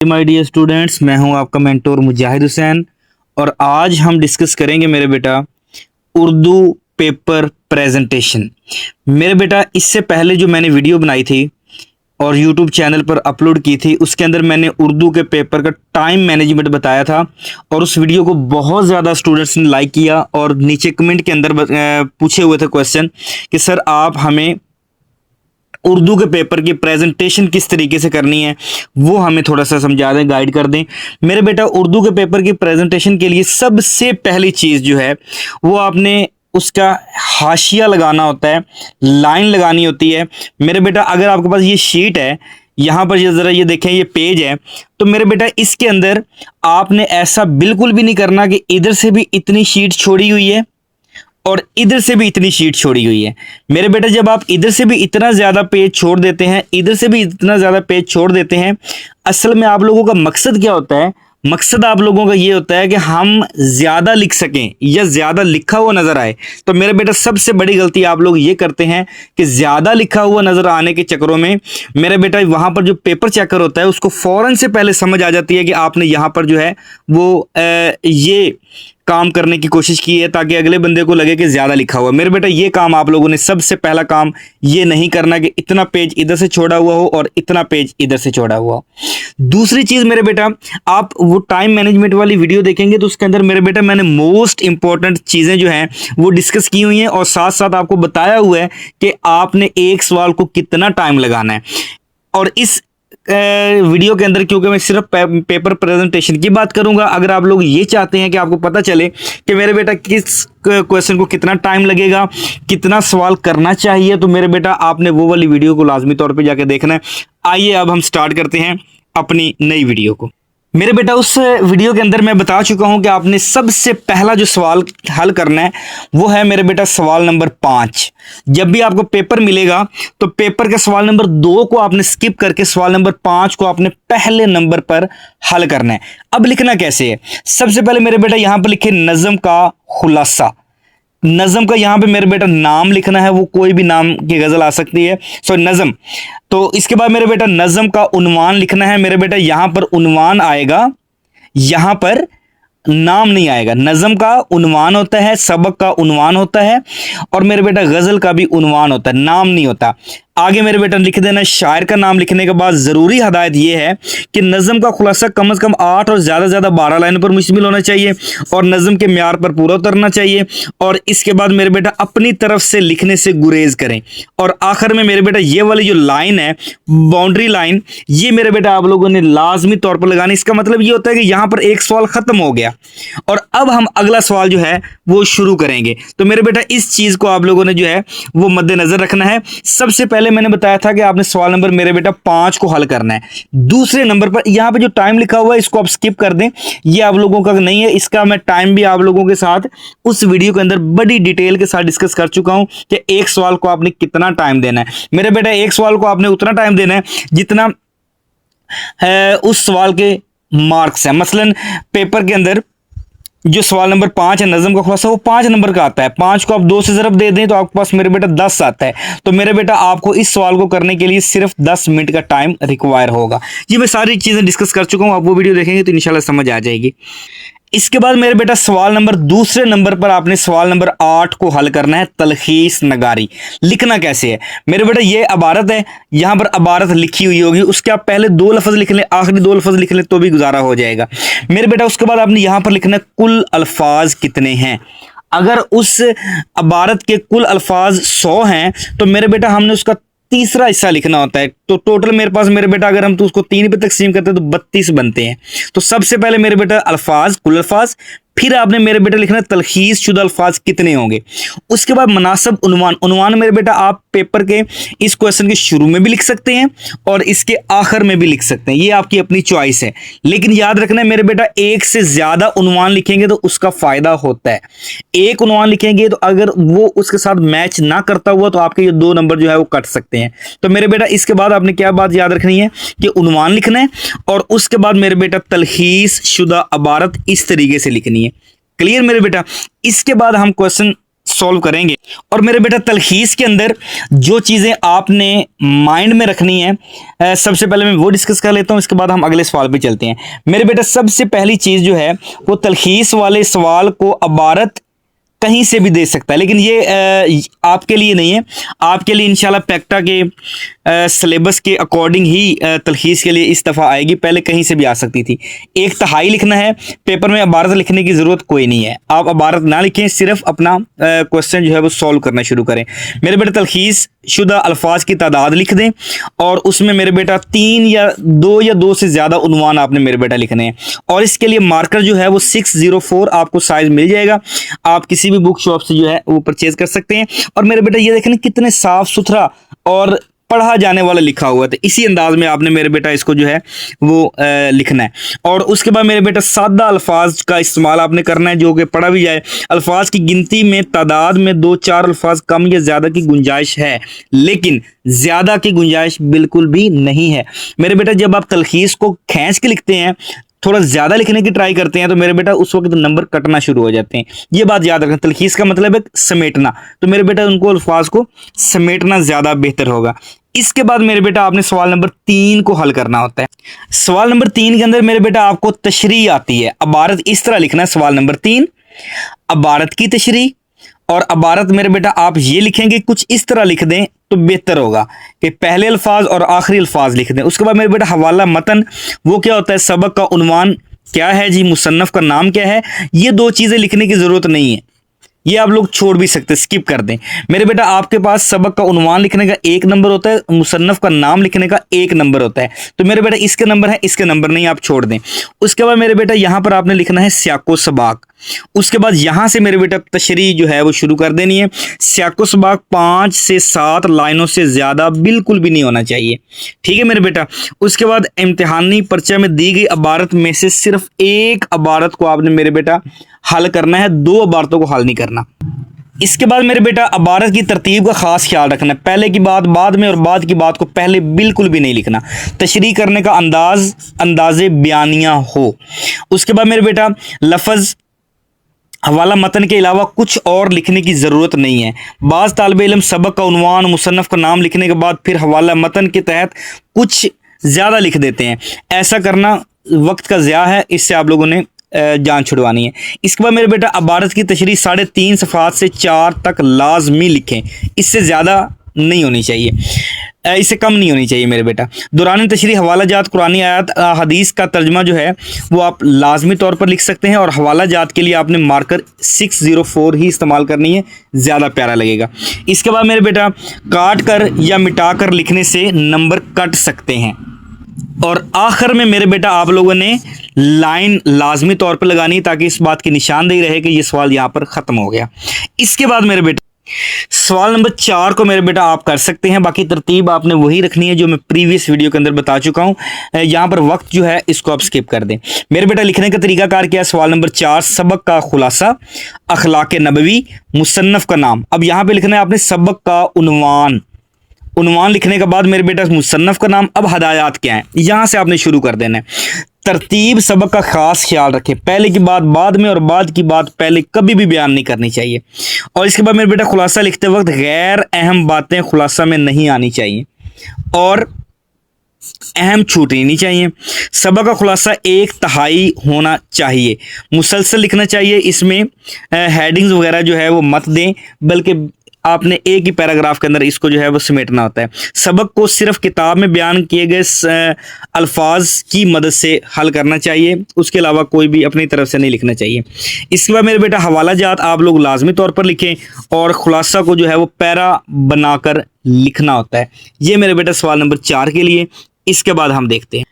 My dear students, मैं हूं आपका मेंटोर मुजाहिद हुसैन और आज हम डिस्कस करेंगे मेरे बेटा उर्दू पेपर प्रेजेंटेशन। मेरे बेटा इससे पहले जो मैंने वीडियो बनाई थी और यूट्यूब चैनल पर अपलोड की थी उसके अंदर मैंने उर्दू के पेपर का टाइम मैनेजमेंट बताया था और उस वीडियो को बहुत ज़्यादा स्टूडेंट्स ने लाइक किया और नीचे कमेंट के अंदर पूछे हुए थे क्वेश्चन कि सर आप हमें उर्दू के पेपर की प्रेजेंटेशन किस तरीके से करनी है वो हमें थोड़ा सा समझा दें, गाइड कर दें। मेरे बेटा उर्दू के पेपर की प्रेजेंटेशन के लिए सबसे पहली चीज़ जो है वो आपने उसका हाशिया लगाना होता है, लाइन लगानी होती है। मेरे बेटा अगर आपके पास ये शीट है, यहाँ पर ये ज़रा ये देखें, ये पेज है, तो मेरे बेटा इसके अंदर आपने ऐसा बिल्कुल भी नहीं करना कि इधर से भी इतनी शीट छोड़ी हुई है और इधर से भी इतनी शीट छोड़ी हुई है। मेरे बेटा जब आप इधर से भी इतना ज़्यादा पेज छोड़ देते हैं, इधर से भी इतना ज़्यादा पेज छोड़ देते हैं, असल में आप लोगों का मकसद क्या होता है? मकसद आप लोगों का ये होता है कि हम ज़्यादा लिख सकें या ज़्यादा लिखा हुआ नज़र आए। तो मेरे बेटा सबसे बड़ी गलती आप लोग ये करते हैं कि ज़्यादा लिखा हुआ नज़र आने के चक्करों में मेरे बेटा वहाँ पर जो पेपर चेकर होता है उसको फ़ौरन से पहले समझ आ जाती है कि आपने यहाँ पर जो है वो ये काम करने की कोशिश की है ताकि अगले बंदे को लगे कि ज़्यादा लिखा हुआ। मेरे बेटा ये काम आप लोगों ने सबसे पहला काम ये नहीं करना कि इतना पेज इधर से छोड़ा हुआ हो और इतना पेज इधर से छोड़ा हुआ हो। दूसरी चीज़ मेरे बेटा, आप वो टाइम मैनेजमेंट वाली वीडियो देखेंगे तो उसके अंदर मेरे बेटा मैंने मोस्ट इंपॉर्टेंट चीज़ें जो हैं वो डिस्कस की हुई हैं और साथ साथ आपको बताया हुआ है कि आपने एक सवाल को कितना टाइम लगाना है। और इस वीडियो के अंदर क्योंकि मैं सिर्फ पेपर प्रेजेंटेशन की बात करूंगा, अगर आप लोग ये चाहते हैं कि आपको पता चले कि मेरे बेटा किस क्वेश्चन को कितना टाइम लगेगा, कितना सवाल करना चाहिए, तो मेरे बेटा आपने वो वाली वीडियो को लाजमी तौर पे जाके देखना है। आइए अब हम स्टार्ट करते हैं अपनी नई वीडियो को। मेरे बेटा उस वीडियो के अंदर मैं बता चुका हूं कि आपने सबसे पहला जो सवाल हल करना है वो है मेरे बेटा सवाल नंबर 5। जब भी आपको पेपर मिलेगा तो पेपर के सवाल नंबर 2 को आपने स्किप करके सवाल नंबर 5 को आपने पहले नंबर पर हल करना है। अब लिखना कैसे है? सबसे पहले मेरे बेटा यहां पर लिखे नज़म का खुलासा। नज़म का यहाँ पे मेरे बेटा नाम लिखना है, वो कोई भी नाम की गज़ल आ सकती है, सो नज़म। तो इसके बाद मेरे बेटा नज़म का उन्वान लिखना है। मेरे बेटा यहाँ पर उन्वान आएगा, यहाँ पर नाम नहीं आएगा। नज़म का उन्वान होता है, सबक का उन्वान होता है और मेरे बेटा गज़ल का भी उन्वान होता है, नाम नहीं होता। आगे मेरे बेटा लिख देना शायर का नाम लिखने के बाद ज़रूरी हदायत ये है कि नज़म का खुलासा कम से कम 8 और ज़्यादा से ज़्यादा 12 लाइन पर मुश्तमिल होना चाहिए और नज़म के म्यार पर पूरा उतरना चाहिए। और इसके बाद मेरे बेटा अपनी तरफ से लिखने से गुरेज करें। और आखिर में मेरे बेटा ये वाली जो लाइन है, बाउंड्री लाइन, ये मेरे बेटा आप लोगों ने लाजमी तौर पर लगानी। इसका मतलब ये होता है कि यहाँ पर एक सवाल ख़त्म हो गया और अब हम अगला सवाल जो है वो शुरू करेंगे। तो मेरे बेटा इस चीज़ को आप लोगों ने जो है वो मद्देनज़र रखना है। सबसे पहले मैंने बताया था कि आपने सवाल नंबर मेरे बेटा 5 को हल करना है। दूसरे नंबर पर यहाँ पे जो टाइम लिखा हुआ है इसको आप स्किप कर दें, ये आप लोगों का नहीं है। इसका मैं टाइम भी आप लोगों के साथ उस वीडियो के अंदर बड़ी डिटेल के साथ डिस्कस कर चुका हूं कि एक सवाल को आपने कितना टाइम देना है। मेरे बेटा एक सवाल को आपने उतना टाइम देना है जितना उस सवाल के मार्क्स है। मसलन पेपर के अंदर जो सवाल नंबर 5 है नज़म का खुलासा, वो 5 नंबर का आता है। 5 को आप 2 से ज़रब दे दें तो आपके पास मेरे बेटा 10 आता है। तो मेरे बेटा आपको इस सवाल को करने के लिए सिर्फ 10 मिनट का टाइम रिक्वायर होगा। ये मैं सारी चीज़ें डिस्कस कर चुका हूँ, आप वो वीडियो देखेंगे तो इंशाल्लाह समझ आ जाएगी। इसके बाद मेरे बेटा सवाल नंबर दूसरे नंबर पर आपने सवाल नंबर 8 को हल करना है, तलखीस नगारी। लिखना कैसे है? मेरे बेटा ये अबारत है, यहाँ पर अबारत लिखी हुई होगी, उसके आप पहले 2 लफ्ज़ लिख लें, आखिरी 2 लफ्ज़ लिख लें तो भी गुजारा हो जाएगा। मेरे बेटा उसके बाद आपने यहाँ पर लिखना है कुल अल्फाज कितने हैं। अगर उस अबारत के कुल अल्फाज 100 हैं तो मेरे बेटा हमने उसका तीसरा हिस्सा लिखना होता है। तो टोटल मेरे पास मेरे बेटा अगर हम तो उसको 3 पे तकसीम करते हैं तो 32 बनते हैं। तो सबसे पहले मेरे बेटा अल्फाज, कुल अल्फाज, फिर आपने मेरे बेटा लिखना तलखीस शुदा अल्फाज कितने होंगे। उसके बाद मुनासिब उन्वान। उन्वान मेरे बेटा आप पेपर के इस क्वेश्चन के शुरू में भी लिख सकते हैं और इसके आखिर में भी लिख सकते हैं, ये आपकी अपनी चॉइस है। लेकिन याद रखना है मेरे बेटा एक से ज़्यादा उन्वान लिखेंगे तो उसका फ़ायदा होता है। एक उन्वान लिखेंगे तो अगर वो उसके साथ मैच ना करता हुआ तो आपके ये 2 नंबर जो है वो कट सकते हैं। तो मेरे बेटा इसके बाद आपने क्या बात याद रखनी है कि उन्वान लिखना है और उसके बाद मेरे बेटा तलखीस शुदा अबारत इस तरीके से लिखनी है। क्लियर मेरे बेटा? इसके बाद हम क्वेश्चन सॉल्व करेंगे। और मेरे बेटा तलखीस के अंदर जो चीज़ें आपने माइंड में रखनी है, सबसे पहले मैं वो डिस्कस कर लेता हूँ, इसके बाद हम अगले सवाल पे चलते हैं। मेरे बेटा सबसे पहली चीज़ जो है वो तलखीस वाले सवाल को अबारत कहीं से भी दे सकता है, लेकिन ये आपके लिए नहीं है। आपके लिए इंशाल्लाह पैक्टा के सिलेबस के अकॉर्डिंग ही तलखीस के लिए इस दफ़ा आएगी, पहले कहीं से भी आ सकती थी। एक तहाई लिखना है पेपर में, अबारत लिखने की ज़रूरत कोई नहीं है। आप अबारत ना लिखें, सिर्फ अपना क्वेश्चन जो है वो सॉल्व करना शुरू करें। मेरे बेटा तलखीस शुदा अल्फाज की तादाद लिख दें और उसमें मेरे बेटा 3 या 2 से ज़्यादा उन्वान आपने मेरे बेटा लिखने हैं। और इसके लिए मार्कर जो है वो 604 आपको साइज़ मिल जाएगा, आप किसी भी बुक शॉप से जो है वो परचेज कर सकते हैं। और मेरे बेटा ये देखें कितने साफ सुथरा और पढ़ा जाने वाला लिखा हुआ है, तो इसी अंदाज में आपने मेरे बेटा इसको जो है वो लिखना है। और उसके बाद मेरे बेटा सादा अल्फाज का इस्तेमाल आपने करना है जो कि पढ़ा भी जाए। अल्फाज की गिनती में तादाद में 2-4 अल्फाज कम या ज़्यादा की गुंजाइश है, लेकिन ज़्यादा की गुंजाइश बिल्कुल भी नहीं है। मेरे बेटा जब आप तलखीस को खींच के लिखते हैं, थोड़ा ज़्यादा लिखने की ट्राई करते हैं, तो मेरे बेटा उस वक्त नंबर कटना शुरू हो जाते हैं। ये बात याद रखना, तलखीस का मतलब है समेटना, तो मेरे बेटा उनको अल्फाज को समेटना ज़्यादा बेहतर होगा। इसके बाद मेरे बेटा आपने सवाल नंबर 3 को हल करना होता है। सवाल नंबर 3 के अंदर मेरे बेटा आपको तशरी आती है। अबारत इस तरह लिखना है, सवाल नंबर 3 अबारत की तशरी। और अबारत मेरे बेटा आप ये लिखेंगे, कुछ इस तरह लिख दें तो बेहतर होगा कि पहले अल्फाज और आखिरी अल्फाज लिख दें। उसके बाद मेरे बेटा हवाला मतन, वो क्या होता है, सबक का उन्वान क्या है जी, मुसन्नफ का नाम क्या है। ये 2 चीज़ें लिखने की ज़रूरत नहीं है, ये आप लोग छोड़ भी सकते, स्किप कर दें। मेरे बेटा आपके पास सबक का उन्वान लिखने का 1 नंबर होता है, मुसन्नफ का नाम लिखने का 1 नंबर होता है। तो मेरे बेटा इसके नंबर है, इसके नंबर नहीं, आप छोड़ दें। उसके बाद मेरे बेटा यहाँ पर आपने लिखना है स्याको सबाक। उसके बाद यहाँ से मेरे बेटा तशरी जो है वो शुरू कर देनी है। स्याको सबाक 5 से 7 लाइनों से ज़्यादा बिल्कुल भी नहीं होना चाहिए, ठीक है मेरे बेटा। उसके बाद इम्तिहानी पर्चा में दी गई अबारत में से सिर्फ 1 अबारत को आपने मेरे बेटा हल करना है, 2 अबारतों को हल नहीं करना। इसके बाद मेरे बेटा अबारत की तरतीब का खास ख्याल रखना है, पहले की बात बाद में और बाद की बात को पहले बिल्कुल भी नहीं लिखना। तशरीह करने का अंदाज़े बयानिया हो। उसके बाद मेरे बेटा लफ्ज़ हवाला मतन के अलावा कुछ और लिखने की ज़रूरत नहीं है। बाज़ तालिब इल्म सबक का उन्वान, मुसन्नफ़ का नाम लिखने के बाद फिर हवाला मतन के तहत कुछ ज़्यादा लिख देते हैं। ऐसा करना वक्त का ज़िया है, इससे आप लोगों ने जान छुड़वानी है। इसके बाद मेरे बेटा अबारत की तशरीह 3.5 सफ़हात से 4 तक लाजमी लिखें, इससे ज़्यादा नहीं होनी चाहिए, इससे कम नहीं होनी चाहिए मेरे बेटा। दौरान तशरीह हवाला जात कुरानी आयत हदीस का तर्जमा जो है वो आप लाजमी तौर पर लिख सकते हैं। और हवाला जात के लिए आपने मार्कर 604 ही इस्तेमाल करनी है, ज़्यादा प्यारा लगेगा। इसके बाद मेरे बेटा काट कर या मिटा कर लिखने से नंबर कट सकते हैं। और आखिर में मेरे बेटा आप लोगों ने लाइन लाजमी तौर पर लगानी है ताकि इस बात की निशानदेही रहे कि ये सवाल यहाँ पर ख़त्म हो गया। इसके बाद मेरे बेटा सवाल नंबर 4 को मेरे बेटा आप कर सकते हैं, बाकी तरतीब आपने वही रखनी है जो मैं प्रीवियस वीडियो के अंदर बता चुका हूँ। यहाँ पर वक्त जो है इसको आप स्किप कर दें। मेरे बेटा लिखने का तरीकाकार क्या है, सवाल नंबर 4 सबक का खुलासा, अखलाक नबवी, मुसन्नफ़ का नाम। अब यहाँ पे लिखना है आपने सबक का उन्वान लिखने के बाद मेरे बेटा मुसन्नफ़ का नाम। अब हदायत क्या है, यहाँ से आपने शुरू कर देना है। तरतीब सबक का खास ख्याल रखें, पहले की बात बाद में और बाद की बात पहले कभी भी बयान नहीं करनी चाहिए। और इसके बाद मेरे बेटा खुलासा लिखते वक्त गैर अहम बातें खुलासा में नहीं आनी चाहिए और अहम छूटनी नहीं चाहिए। सबक का खुलासा 1/3 होना चाहिए, मुसलसल लिखना चाहिए। इसमें हेडिंग्स वगैरह जो है वो मत दें, बल्कि आपने एक ही पैराग्राफ के अंदर इसको जो है वो समेटना होता है। सबक को सिर्फ किताब में बयान किए गए अल्फाज की मदद से हल करना चाहिए, उसके अलावा कोई भी अपनी तरफ से नहीं लिखना चाहिए। इसके बाद मेरे बेटा हवाला जात आप लोग लाजमी तौर पर लिखें और खुलासा को जो है वो पैरा बनाकर लिखना होता है। ये मेरे बेटा सवाल नंबर 4 के लिए। इसके बाद हम देखते हैं,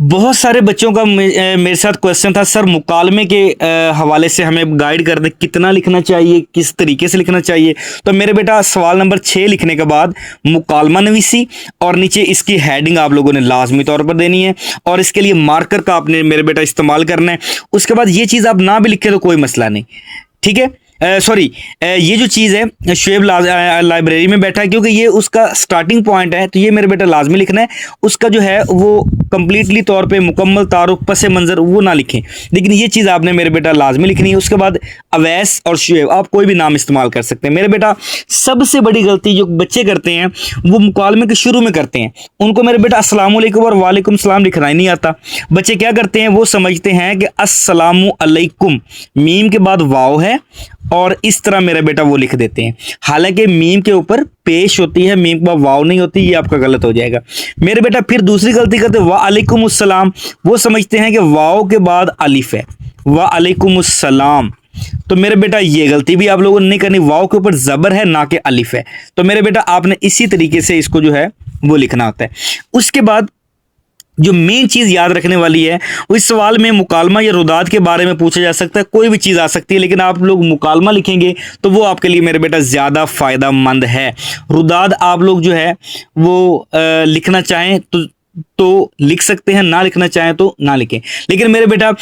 बहुत सारे बच्चों का मेरे साथ क्वेश्चन था, सर मुकालमे के हवाले से हमें गाइड कर दें, कितना लिखना चाहिए, किस तरीके से लिखना चाहिए। तो मेरे बेटा सवाल नंबर 6 लिखने के बाद मुकालमा नवीसी और नीचे इसकी हेडिंग आप लोगों ने लाजमी तौर पर देनी है और इसके लिए मार्कर का आपने मेरे बेटा इस्तेमाल करना है। उसके बाद ये चीज़ आप ना भी लिखें तो कोई मसला नहीं, ठीक है। ये जो चीज़ है शुएब लाइब्रेरी में बैठा है, क्योंकि ये उसका स्टार्टिंग पॉइंट है, तो ये मेरे बेटा लाजमी लिखना है। उसका जो है वो कंप्लीटली तौर पे मुकम्मल तारुफ पस मंज़र वो ना लिखें, लेकिन ये चीज़ आपने मेरे बेटा लाजमी लिखनी है। उसके बाद अवैस और शुएब, आप कोई भी नाम इस्तेमाल कर सकते हैं। मेरे बेटा सबसे बड़ी गलती जो बच्चे करते हैं वो मुकालमे के शुरू में करते हैं। उनको मेरे बेटा अस्सलाम वालेकुम और वालेकुम सलाम लिखना ही नहीं आता। बच्चे क्या करते हैं, वो समझते हैं कि अस्सलामु अलैकुम, मीम के बाद वाव है और इस तरह मेरा बेटा वो लिख देते हैं। हालांकि मीम के ऊपर पेश होती है, मीम के बाद वाव नहीं होती। ये आपका गलत हो जाएगा मेरे बेटा। फिर दूसरी गलती करते हैं वालेकुम अस्सलाम, वो समझते हैं कि वाव के बाद अलिफ है, वालेकुम अस्सलाम। तो मेरे बेटा ये गलती भी आप लोगों ने नहीं करनी, वाव के ऊपर जबर है ना कि अलिफ है। तो मेरे बेटा आपने इसी तरीके से इसको जो है वो लिखना होता है। उसके बाद जो मेन चीज याद रखने वाली है, वो इस सवाल में मुकालमा या रुदात के बारे में पूछा जा सकता है, कोई भी चीज आ सकती है, लेकिन आप लोग मुकालमा लिखेंगे तो वो आपके लिए मेरे बेटा ज्यादा फायदेमंद है। रुदात आप लोग जो है वो लिखना चाहें तो लिख सकते हैं, ना लिखना चाहें तो ना लिखें। लेकिन मेरे बेटा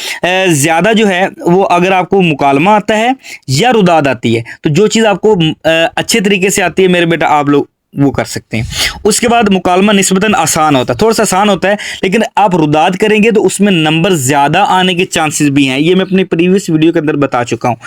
ज़्यादा जो है वो अगर आपको मुकालमा आता है या रुदात आती है, तो जो चीज़ आपको अच्छे तरीके से आती है मेरे बेटा आप लोग वो कर सकते हैं। उसके बाद मुकालमा निस्बतन आसान होता है, थोड़ा सा आसान होता है, लेकिन आप रुदात करेंगे तो उसमें नंबर ज़्यादा आने के चांसेस भी हैं। ये मैं अपनी प्रीवियस वीडियो के अंदर बता चुका हूँ।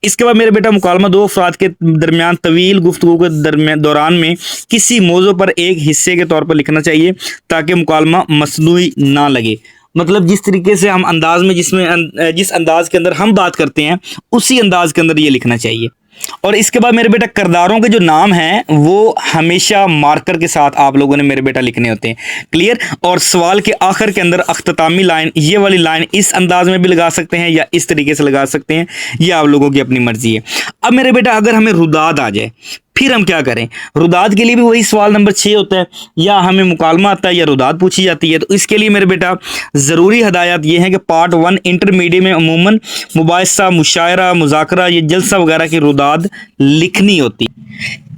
इसके बाद मेरे बेटा मुकालमा दो अफराद के दरमियान तवील गुफ्तगू के दौरान में किसी मौजू पर एक हिस्से के तौर पर लिखना चाहिए ताकि मुकालमा मसनूई ना लगे। मतलब जिस तरीके से हम अंदाज में जिस अंदाज के अंदर हम बात करते हैं उसी अंदाज के अंदर ये लिखना चाहिए। और इसके बाद मेरे बेटा किरदारों के जो नाम हैं वो हमेशा मार्कर के साथ आप लोगों ने मेरे बेटा लिखने होते हैं। क्लियर। और सवाल के आखिर के अंदर अख्तामी लाइन, ये वाली लाइन इस अंदाज में भी लगा सकते हैं या इस तरीके से लगा सकते हैं, ये आप लोगों की अपनी मर्जी है। अब मेरे बेटा अगर हमें रुदात आ जाए फिर हम क्या करें? रुदात के लिए भी वही सवाल नंबर 6 होता है, या हमें मुकालमा आता है या रुदात पूछी जाती है। तो इसके लिए मेरे बेटा ज़रूरी हदायत ये है कि पार्ट 1 इंटरमीडिएट में अमूमन मुबाहिसा, मुशायरा, मुज़ाकरा, ये जलसा वगैरह की रुदात लिखनी होती।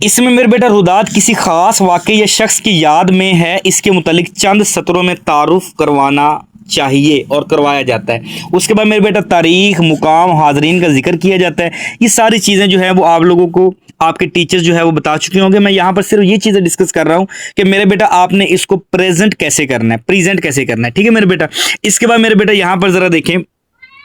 इसमें मेरे बेटा रुदात किसी ख़ास वाक़े या शख्स की याद में है, इसके मुतालिक चंद सत्रों में तारुफ करवाना चाहिए और करवाया जाता है। उसके बाद मेरे बेटा तारीख, मुकाम, हाज़रीन का जिक्र किया जाता है। ये सारी चीज़ें जो है वो आप लोगों को आपके टीचर्स जो है वो बता चुके होंगे। मैं यहाँ पर सिर्फ ये चीज़ें डिस्कस कर रहा हूँ कि मेरे बेटा आपने इसको प्रेजेंट कैसे करना है, प्रेजेंट कैसे करना है। ठीक है मेरे बेटा। इसके बाद मेरे बेटा यहाँ पर ज़रा देखें,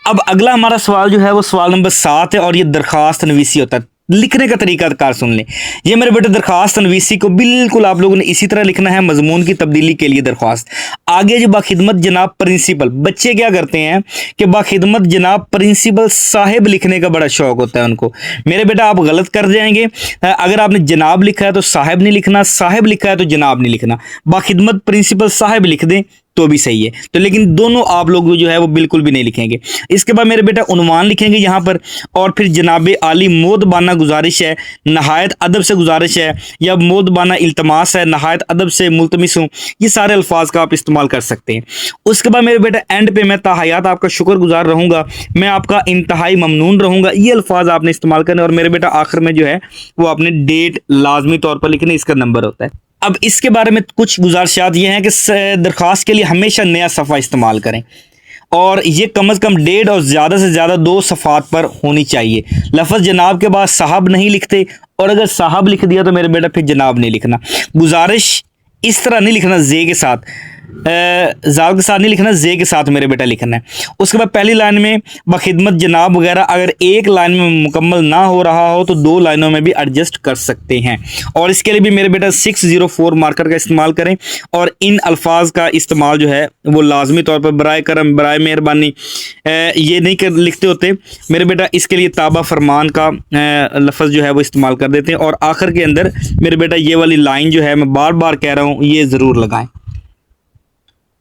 अब अगला हमारा सवाल जो है वो सवाल नंबर 7 है और ये दरख्वास्त नवीसी होता है। लिखने का तरीका कार सुन लें। ये मेरे बेटे दरख्वास्त नवीसी को बिल्कुल आप लोगों ने इसी तरह लिखना है, मजमून की तब्दीली के लिए दरख्वास्त। आगे जो बाखिदमत जनाब प्रिंसिपल, बच्चे क्या करते हैं कि बाखिदमत जनाब प्रिंसिपल साहिब लिखने का बड़ा शौक होता है उनको। मेरे बेटा आप गलत कर जाएंगे। अगर आपने जनाब लिखा है तो साहिब नहीं लिखना, साहिब लिखा है तो जनाब नहीं लिखना। बाखिदमत प्रिंसिपल साहिब लिख दें तो भी सही है। तो लेकिन दोनों आप लोग जो है वो बिल्कुल भी नहीं लिखेंगे। इसके बाद मेरे बेटा उन्वान लिखेंगे यहाँ पर, और फिर जनाब आली मोदबाना गुजारिश है, नहायत अदब से गुजारिश है, या मोदबाना इल्तमास है, नहायत अदब से मुल्तमिस हूँ। ये सारे अल्फाज का आप इस्तेमाल कर सकते हैं। उसके बाद मेरे बेटा एंड पे मैं ताहयात आपका शुक्रगुजार रहूँगा, मैं आपका इंतहाई ममनून रहूँगा, ये अल्फाज आपने इस्तेमाल करने। और मेरे बेटा आखिर में जो है वो आपने डेट लाजमी तौर पर लिखने, इसका नंबर होता है। अब इसके बारे में कुछ गुजारिशात ये हैं कि दरख्वास्त के लिए हमेशा नया सफ़ा इस्तेमाल करें, और ये कम अज़ कम 1.5 और ज़्यादा से ज़्यादा 2 सफ़ात पर होनी चाहिए। लफ्ज़ जनाब के बाद साहब नहीं लिखते, और अगर साहब लिख दिया तो मेरे बेटा फिर जनाब नहीं लिखना। गुजारिश इस तरह नहीं लिखना, जे के साथ, जाल के साथ नहीं लिखना, जे के साथ मेरे बेटा लिखना है। उसके बाद पहली लाइन में बखिदमत जनाब वगैरह अगर एक लाइन में मुकम्मल ना हो रहा हो तो 2 लाइनों में भी एडजस्ट कर सकते हैं। और इसके लिए भी मेरे बेटा 604 मार्कर का इस्तेमाल करें, और इन अल्फाज का इस्तेमाल जो है वो लाजमी तौर पर बराए करम, बराए मेहरबानी ये नहीं कर लिखते होते मेरे बेटा। इसके लिए ताबा फरमान का लफ्ज़ जो है वो इस्तेमाल कर देते हैं। और आखिर के अंदर मेरे बेटा ये वाली लाइन जो है मैं बार बार कह रहा हूँ ये ज़रूर लगाएं।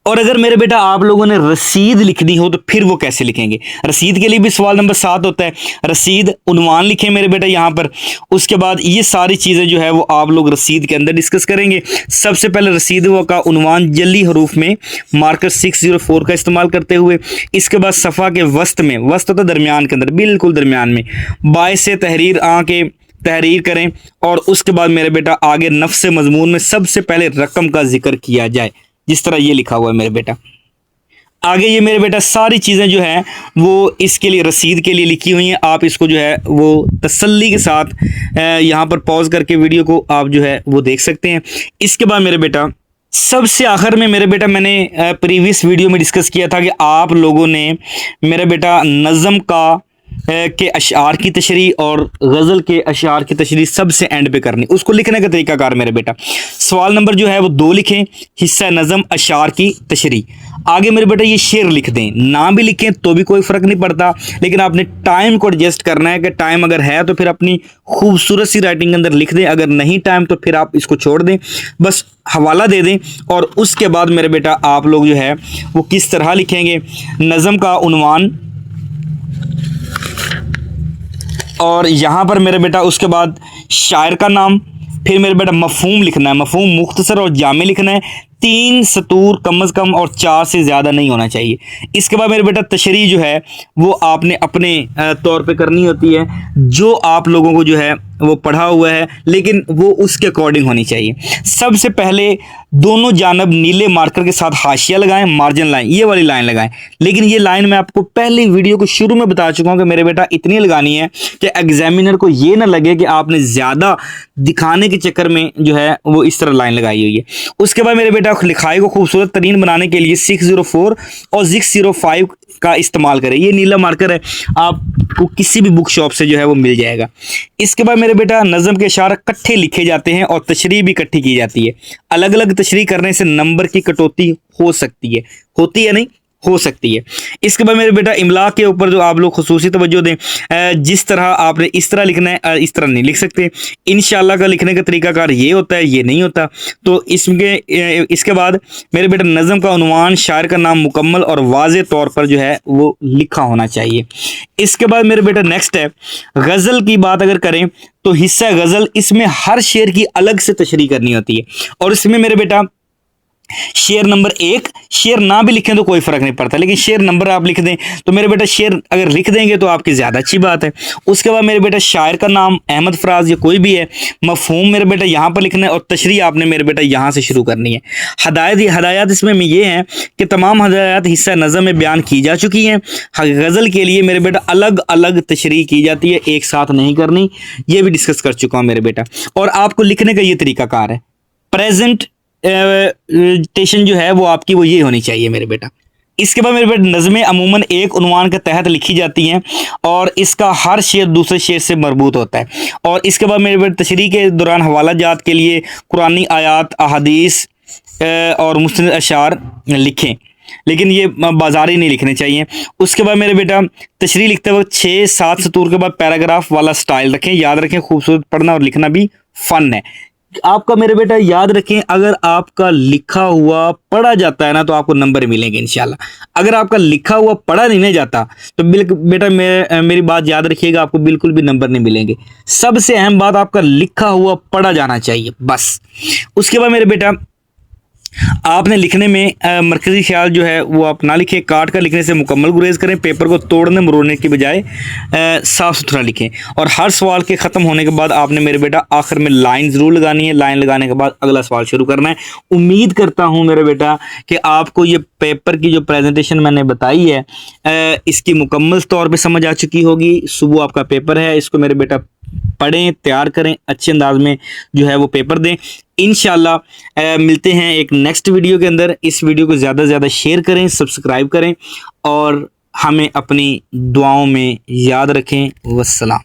और अगर मेरे बेटा आप लोगों ने रसीद लिखनी हो तो फिर वो कैसे लिखेंगे? रसीद के लिए भी सवाल नंबर 7 होता है। रसीद उन्वान लिखें मेरे बेटा यहाँ पर। उसके बाद ये सारी चीज़ें जो है वो आप लोग रसीद के अंदर डिस्कस करेंगे। सबसे पहले रसीद का उन्वान जल्दी हरूफ में मार्कर 604 का इस्तेमाल करते हुए, इसके बाद सफ़ा के वस्त में, वस्त होता है दरमियान के अंदर, बिल्कुल दरमियान में, बायस तहरीर आके तहरीर करें। और उसके बाद मेरे बेटा आगे नफ्स मजमून में सबसे पहले रकम का जिक्र किया जाए, जिस तरह ये लिखा हुआ है मेरे बेटा। आगे ये मेरे बेटा सारी चीज़ें जो हैं वो इसके लिए रसीद के लिए लिखी हुई हैं। आप इसको जो है वो तसल्ली के साथ यहाँ पर पॉज करके वीडियो को आप जो है वो देख सकते हैं। इसके बाद मेरे बेटा सबसे आखिर में मेरे बेटा मैंने प्रीवियस वीडियो में डिस्कस किया था कि आप लोगों ने मेरे बेटा नज़म का के अशार की तशरीह और गज़ल के अशार की तशरीह सबसे एंड पे करनी। उसको लिखने का तरीकाकार मेरे बेटा, सवाल नंबर जो है वो 2 लिखें, हिस्सा नज़म अशार की तशरीह। आगे मेरे बेटा ये शेर लिख दें, ना भी लिखें तो भी कोई फ़र्क नहीं पड़ता, लेकिन आपने टाइम को एडजस्ट करना है कि टाइम अगर है तो फिर अपनी खूबसूरत सी राइटिंग के अंदर लिख दें, अगर नहीं टाइम तो फिर आप इसको छोड़ दें, बस हवाला दे दें। और उसके बाद मेरे बेटा आप लोग जो है वो किस तरह लिखेंगे, नज़म का उन्वान, और यहाँ पर मेरे बेटा उसके बाद शायर का नाम, फिर मेरे बेटा मफहूम लिखना है, मफहूम मुख्तसर और जामे लिखना है, 3 सतूर कम से कम और 4 से ज़्यादा नहीं होना चाहिए। इसके बाद मेरे बेटा तशरीह जो है वो आपने अपने तौर पे करनी होती है, जो आप लोगों को जो है वो पढ़ा हुआ है, लेकिन वो उसके अकॉर्डिंग होनी चाहिए। सबसे पहले दोनों जानब नीले मार्कर के साथ हाशिया लगाएं, मार्जिन लाइन, ये वाली लाइन लगाएं। लेकिन ये लाइन मैं आपको पहले वीडियो को शुरू में बता चुका हूं कि मेरे बेटा इतनी लगानी है कि एग्जामिनर को ये ना लगे कि आपने ज़्यादा दिखाने के चक्कर में जो है वो इस तरह लाइन लगाई हुई है। उसके बाद मेरे बेटा लिखाई को खूबसूरत तरीन बनाने के लिए 604 और 605 का इस्तेमाल करें। ये नीला मार्कर है, आपको किसी भी बुक शॉप से जो है वो मिल जाएगा। इसके बाद मेरे बेटा नज़म के अशार इकट्ठे लिखे जाते हैं और तशरीह भी इकट्ठी की जाती है। अलग अलग तशरीह करने से नंबर की कटौती हो सकती है, होती है नहीं, हो सकती है। इसके बाद मेरे बेटा इमला के ऊपर जो आप लोग खुसूसी तवज्जो दें, जिस तरह आपने इस तरह लिखना है इस तरह नहीं लिख सकते। इंशाल्लाह का लिखने का तरीकाकार ये होता है, ये नहीं होता। तो इसके बाद मेरे बेटा नज़म का उन्वान, शायर का नाम मुकम्मल और वाज़े तौर पर जो है वो लिखा होना चाहिए। इसके बाद मेरे बेटा नेक्स्ट है गज़ल की बात अगर करें तो हिस्सा गज़ल, इसमें हर शेर की अलग से तशरीह करनी होती है। और इसमें मेरे बेटा शेर नंबर 1, शेर ना भी लिखें तो कोई फर्क नहीं पड़ता, लेकिन शेर नंबर आप लिख दें तो मेरे बेटा शेर अगर लिख देंगे तो आपकी ज़्यादा अच्छी बात है। उसके बाद मेरे बेटा शायर का नाम अहमद फराज या कोई भी है, मफहूम मेरे बेटा यहाँ पर लिखना है और तशरीह आपने मेरे बेटा यहाँ से शुरू करनी है। हदायत इसमें ये हैं कि तमाम हदायत हिस्सा नज़म में बयान की जा चुकी हैं। गज़ल के लिए मेरे बेटा अलग अलग तशरीह की जाती है, एक साथ नहीं करनी, ये भी डिस्कस कर चुका हूँ मेरे बेटा। और आपको लिखने का ये तरीकाकार है, प्रेजेंट टेशन जो है वो आपकी वो ये होनी चाहिए मेरे बेटा। इसके बाद मेरे बेटा नज़में अमूमन एक उन्वान के तहत लिखी जाती हैं और इसका हर शेर दूसरे शेर से मरबूत होता है। और इसके बाद मेरे बेटा तशरीह के दौरान हवाला जात के लिए कुरानी आयात, अहादीस और मुस्नद अशार लिखें, लेकिन ये बाजारी नहीं लिखने चाहिए। उसके बाद मेरे बेटा तशरीह लिखते वक्त 6-7 सतूर के बाद पैराग्राफ वाला स्टाइल रखें। याद रखें खूबसूरत पढ़ना और लिखना भी फ़न है आपका मेरे बेटा। याद रखें अगर आपका लिखा हुआ पढ़ा जाता है ना तो आपको नंबर मिलेंगे इंशाल्लाह। अगर आपका लिखा हुआ पढ़ा नहीं जाता तो बेटा मेरी बात याद रखिएगा, आपको बिल्कुल भी नंबर नहीं मिलेंगे। सबसे अहम बात आपका लिखा हुआ पढ़ा जाना चाहिए बस। उसके बाद मेरे बेटा आपने लिखने में मरकज़ी ख्याल जो है वो आप ना लिखें, काट कर लिखने से मुकम्मल गुरेज करें, पेपर को तोड़ने मरोड़ने के बजाय साफ़ सुथरा लिखें। और हर सवाल के ख़त्म होने के बाद आपने मेरे बेटा आखिर में लाइन ज़रूर लगानी है, लाइन लगाने के बाद अगला सवाल शुरू करना है। उम्मीद करता हूँ मेरे बेटा कि आपको ये पेपर की जो प्रेजेंटेशन मैंने बताई है इसकी मुकम्मल तौर पर समझ आ चुकी होगी। सुबह आपका पेपर है, इसको मेरे बेटा पढ़ें, तैयार करें, अच्छे अंदाज में जो है वो पेपर दें। इंशाल्लाह मिलते हैं एक नेक्स्ट वीडियो के अंदर। इस वीडियो को ज़्यादा से ज़्यादा शेयर करें, सब्सक्राइब करें और हमें अपनी दुआओं में याद रखें। वस्सलाम।